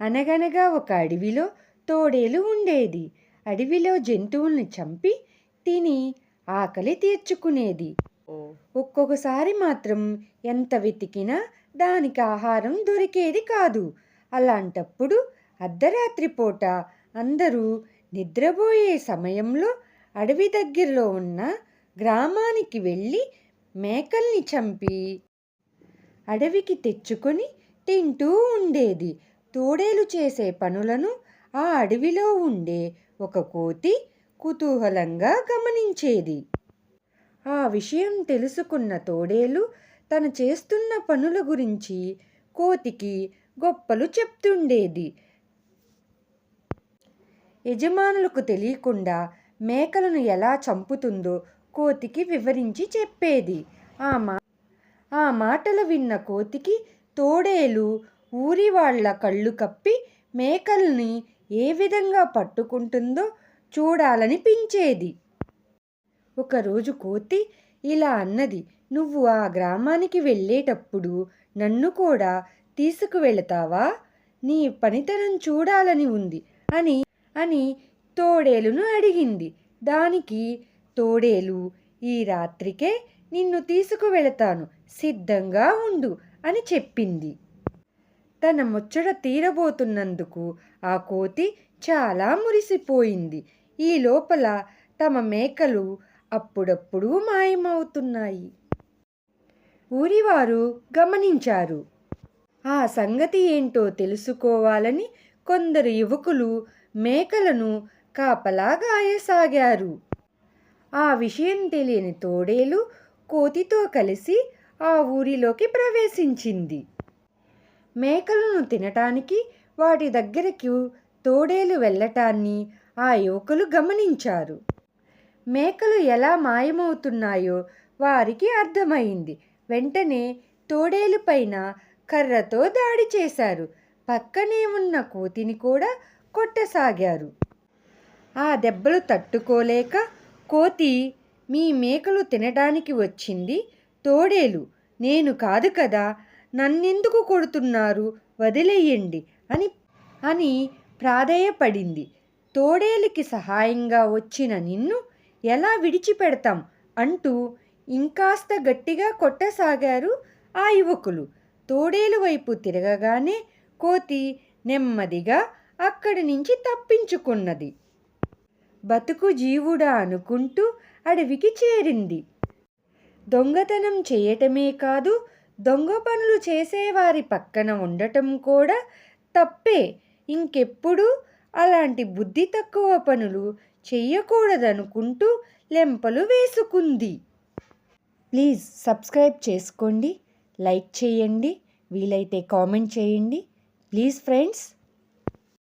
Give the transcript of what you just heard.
అనగనగా ఒక అడవిలో తోడేలు ఉండేది. అడవిలో జంతువుల్ని చంపి తిని ఆకలి తీర్చుకునేది. ఒక్కొక్కసారి మాత్రం ఎంత వెతికినా దానికి ఆహారం దొరికేది కాదు. అలాంటప్పుడు అర్ధరాత్రి పూట అందరూ నిద్రపోయే సమయంలో అడవి దగ్గరలో ఉన్న గ్రామానికి వెళ్ళి మేకల్ని చంపి అడవికి తెచ్చుకొని తింటూ ఉండేది. తోడేలు చేసే పనులను ఆ అడవిలో ఉండే ఒక కోతి కుతూహలంగా గమనించేది. ఆ విషయం తెలుసుకున్న తోడేలు తను చేస్తున్న పనుల గురించి కోతికి గొప్పలు చెప్తుండేది. యజమానులకు తెలియకుండా మేకలను ఎలా చంపుతుందో కోతికి వివరించి చెప్పేది. ఆ మాటలు విన్న కోతికి తోడేలు ఊరి వాళ్ళ కళ్ళు కప్పి మేకల్ని ఏ విధంగా పట్టుకుంటుందో చూడాలనిపించేది. ఒకరోజు కోతి ఇలా అన్నది, నువ్వు ఆ గ్రామానికి వెళ్ళేటప్పుడు నన్ను కూడా తీసుకువెళతావా? నీ పనితనం చూడాలని ఉంది అని తోడేలును అడిగింది. దానికి తోడేలు, ఈ రాత్రికే నిన్ను తీసుకువెళతాను, సిద్ధంగా ఉండు అని చెప్పింది. తన ముచ్చట తీరబోతున్నందుకు ఆ కోతి చాలా మురిసిపోయింది. ఈ లోపల తమ మేకలు అప్పుడప్పుడు మాయమవుతున్నాయి. ఊరివారు గమనించారు. ఆ సంగతి ఏంటో తెలుసుకోవాలని కొందరు యువకులు మేకలను కాపలా గాయసాగారు. ఆ విషయం తెలియని తోడేలు కోతితో కలిసి ఆ ఊరిలోకి ప్రవేశించింది. మేకలను తినటానికి వాటి దగ్గరకు తోడేలు వెళ్ళటాన్ని ఆ యువకులు గమనించారు. మేకలు ఎలా మాయమవుతున్నాయో వారికి అర్థమైంది. వెంటనే తోడేలు పైన కర్రతో దాడి చేశారు. పక్కనే ఉన్న కోతిని కూడా కొట్టసాగారు. ఆ దెబ్బలు తట్టుకోలేక కోతి, మీ మేకలు తినడానికి వచ్చింది తోడేలు, నేను కాదు కదా, నన్నెందుకు కొడుతున్నారు, వదిలేయండి అని ప్రాధేయపడింది. తోడేలుకి సహాయంగా వచ్చిన నిన్ను ఎలా విడిచిపెడతాం అంటూ ఇంకాస్త గట్టిగా కొట్టసాగారు ఆ యువకులు. తోడేలు వైపు తిరగగానే కోతి నెమ్మదిగా అక్కడి నుంచి తప్పించుకున్నది. బతుకు జీవుడా అనుకుంటూ అడవికి చేరింది. దొంగతనం చేయటమే కాదు, దొంగ పనులు చేసేవారి పక్కన ఉండటం కూడా తప్పే. ఇంకెప్పుడు అలాంటి బుద్ధి తక్కువ పనులు చెయ్యకూడదనుకుంటూ లెంపలు వేసుకుంది. ప్లీజ్ సబ్స్క్రైబ్ చేసుకోండి, లైక్ చేయండి, వీలైతే కామెంట్ చేయండి. Please friends.